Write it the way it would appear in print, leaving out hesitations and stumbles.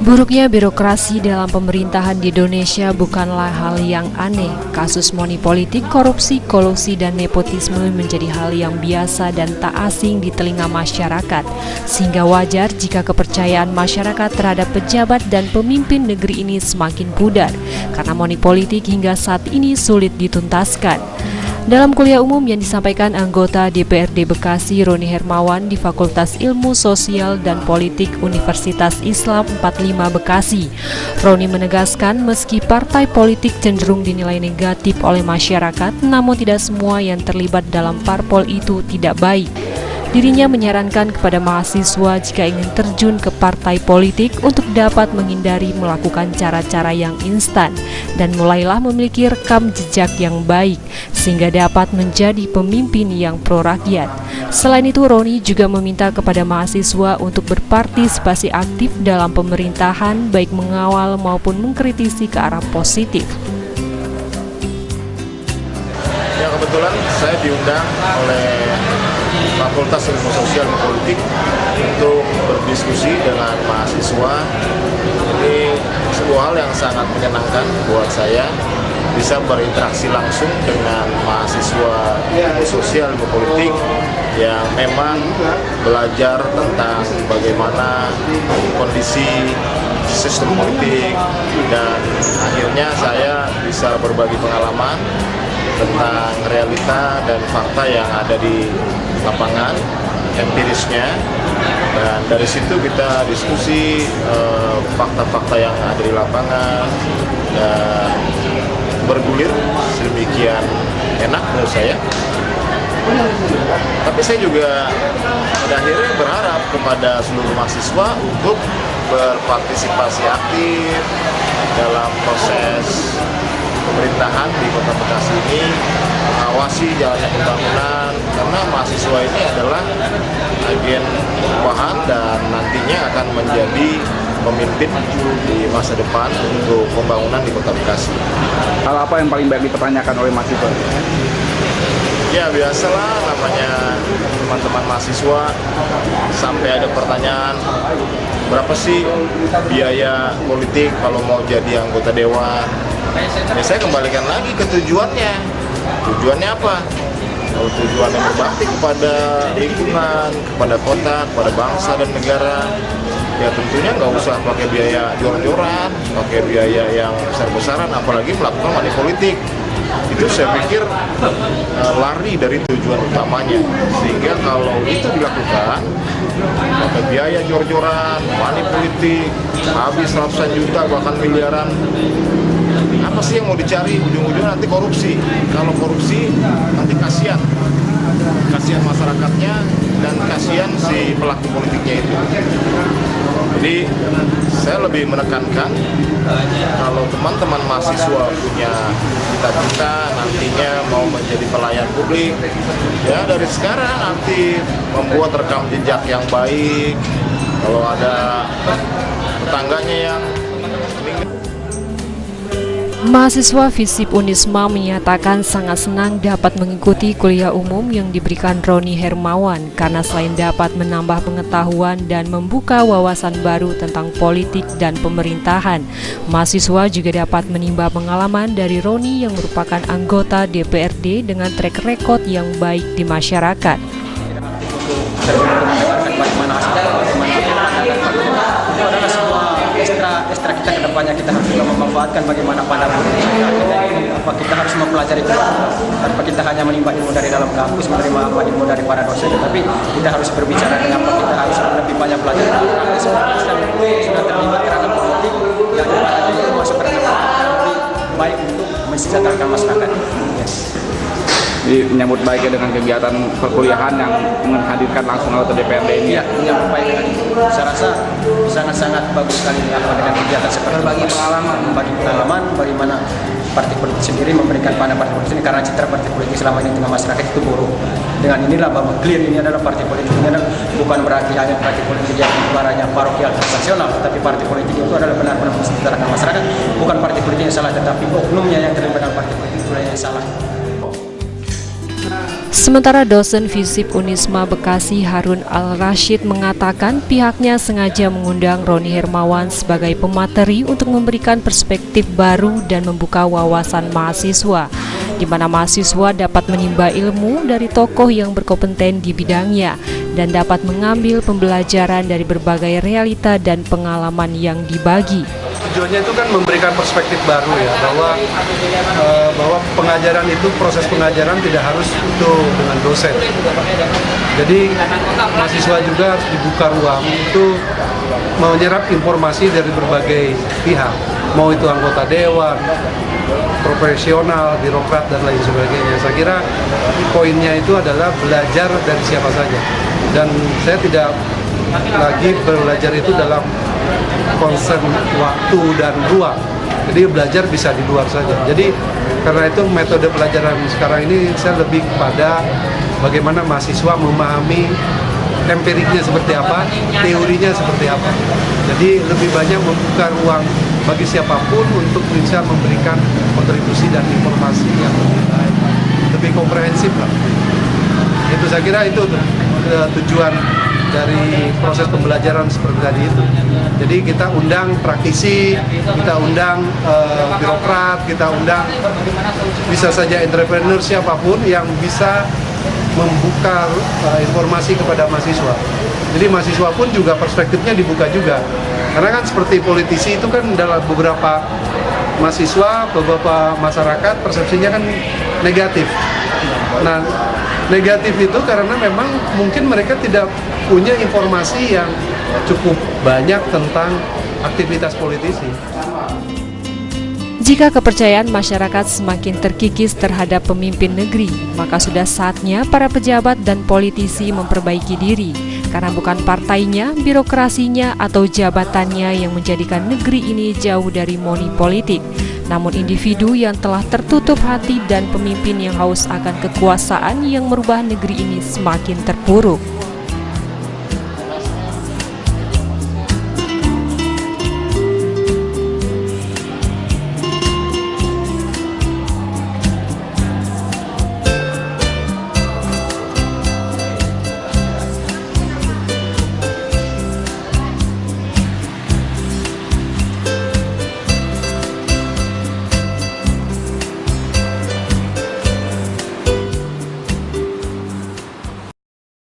Buruknya birokrasi dalam pemerintahan di Indonesia bukanlah hal yang aneh. Kasus money politik, korupsi, kolusi, dan nepotisme menjadi hal yang biasa dan tak asing di telinga masyarakat. Sehingga wajar jika kepercayaan masyarakat terhadap pejabat dan pemimpin negeri ini semakin pudar, karena money politik hingga saat ini sulit dituntaskan. Dalam kuliah umum yang disampaikan anggota DPRD Bekasi Roni Hermawan di Fakultas Ilmu Sosial dan Politik Universitas Islam 45 Bekasi, Roni menegaskan meski partai politik cenderung dinilai negatif oleh masyarakat, namun tidak semua yang terlibat dalam parpol itu tidak baik. Dirinya menyarankan kepada mahasiswa jika ingin terjun ke partai politik untuk dapat menghindari melakukan cara-cara yang instan dan mulailah memiliki rekam jejak yang baik sehingga dapat menjadi pemimpin yang pro rakyat. Selain itu, Roni juga meminta kepada mahasiswa untuk berpartisipasi aktif dalam pemerintahan, baik mengawal maupun mengkritisi ke arah positif. Ya, kebetulan saya diundang oleh Fakultas Ilmu Sosial dan Politik untuk berdiskusi dengan mahasiswa. Ini sebuah hal yang sangat menyenangkan buat saya, bisa berinteraksi langsung dengan mahasiswa ilmu sosial dan politik yang memang belajar tentang bagaimana kondisi sistem politik, dan akhirnya saya bisa berbagi pengalaman tentang realita dan fakta yang ada di lapangan, empirisnya, dan dari situ kita diskusi fakta-fakta yang ada di lapangan dan bergulir sedemikian enak menurut saya. Tapi saya juga pada akhirnya berharap kepada seluruh mahasiswa untuk berpartisipasi aktif dalam proses pemerintahan di Kota Bekasi ini, mengawasi jalannya pembangunan, karena mahasiswa ini adalah agen perubahan dan nantinya akan menjadi pemimpin di masa depan untuk pembangunan di Kota Bekasi. Hal apa yang paling banyak dipertanyakan oleh mahasiswa? Ya, biasalah namanya teman-teman mahasiswa, sampai ada pertanyaan, berapa sih biaya politik kalau mau jadi anggota dewan? Ya, saya kembalikan lagi ke tujuannya. Tujuannya apa? Kalau tujuannya berbakti kepada lingkungan, kepada kota, kepada bangsa dan negara, ya tentunya nggak usah pakai biaya jor-joran, pakai biaya yang besar-besaran, apalagi melakukan money politik. Itu saya pikir lari dari tujuan utamanya. Sehingga kalau itu dilakukan, pakai biaya jor-joran, money politik, habis ratusan juta bahkan miliaran, apa sih yang mau dicari? Ujung-ujungnya nanti korupsi. Kalau korupsi nanti kasihan masyarakatnya dan kasihan si pelaku politiknya itu. Jadi saya lebih menekankan kalau teman-teman mahasiswa punya cita-cita nantinya mau menjadi pelayan publik, ya dari sekarang nanti membuat rekam jejak yang baik. Kalau ada tetangganya yang Mahasiswa FISIP Unisma menyatakan sangat senang dapat mengikuti kuliah umum yang diberikan Roni Hermawan karena selain dapat menambah pengetahuan dan membuka wawasan baru tentang politik dan pemerintahan, mahasiswa juga dapat menimba pengalaman dari Roni yang merupakan anggota DPRD dengan track record yang baik di masyarakat. Ekstra kita ke depannya, kita harus juga memanfaatkan bagaimana pandangan kita harus mempelajari itu tanpa kita hanya menimba ilmu dari dalam kampus, menerima ilmu dari para dosen, tapi kita harus berbicara dengan kita harus lebih banyak belajar sudah terlibat di ranah politik, yang dimana itu masuk ke ranah politik lebih baik untuk mensejahterakan masyarakat. Jadi menyambut baiknya dengan kegiatan perkuliahan yang menghadirkan langsung anggota DPRD ini. Ya, menyambut baik dengan itu. Saya rasa sangat-sangat bagus sekali dengan kegiatan seperti berbagi pengalaman bagaimana partai politik sendiri memberikan pandangan partai politik ini, karena citra partai politik selama ini tengah masyarakat itu buruk. Dengan inilah bahwa clear ini adalah partai politik ini adalah bukan berarti hanya partai politik yang ibaratnya parokial transaksional, tetapi partai politik itu adalah benar-benar mensejahterakan masyarakat, bukan partai politik yang salah, tetapi oknumnya yang terlibat dalam partai politik itu yang salah. Sementara dosen FISIP Unisma Bekasi Harun Al-Rashid mengatakan pihaknya sengaja mengundang Roni Hermawan sebagai pemateri untuk memberikan perspektif baru dan membuka wawasan mahasiswa, di mana mahasiswa dapat menimba ilmu dari tokoh yang berkompeten di bidangnya dan dapat mengambil pembelajaran dari berbagai realita dan pengalaman yang dibagi. Tujuannya itu kan memberikan perspektif baru ya, bahwa pengajaran itu, proses pengajaran tidak harus itu dengan dosen. Jadi mahasiswa juga harus dibuka ruang itu menyerap informasi dari berbagai pihak, mau itu anggota dewan, profesional, birokrat dan lain sebagainya. Saya kira poinnya itu adalah belajar dari siapa saja, dan saya tidak lagi belajar itu dalam konsep waktu dan ruang. Jadi belajar bisa di luar saja. Jadi karena itu metode pelajaran sekarang ini saya lebih kepada bagaimana mahasiswa memahami empiriknya seperti apa, teorinya seperti apa. Jadi lebih banyak membuka ruang bagi siapapun untuk bisa memberikan kontribusi dan informasi yang lebih komprehensif lah. Itu saya kira itu tujuan dari proses pembelajaran seperti tadi itu. Jadi kita undang praktisi, kita undang birokrat, kita undang bisa saja entrepreneur, siapapun yang bisa membuka informasi kepada mahasiswa. Jadi mahasiswa pun juga perspektifnya dibuka juga. Karena kan seperti politisi itu kan dalam beberapa mahasiswa, beberapa masyarakat persepsinya kan negatif. Nah, negatif itu karena memang mungkin mereka tidak punya informasi yang cukup banyak tentang aktivitas politisi. Jika kepercayaan masyarakat semakin terkikis terhadap pemimpin negeri, maka sudah saatnya para pejabat dan politisi memperbaiki diri, karena bukan partainya, birokrasinya, atau jabatannya yang menjadikan negeri ini jauh dari money politik, namun individu yang telah tertutup hati dan pemimpin yang haus akan kekuasaan yang merubah negeri ini semakin terpuruk.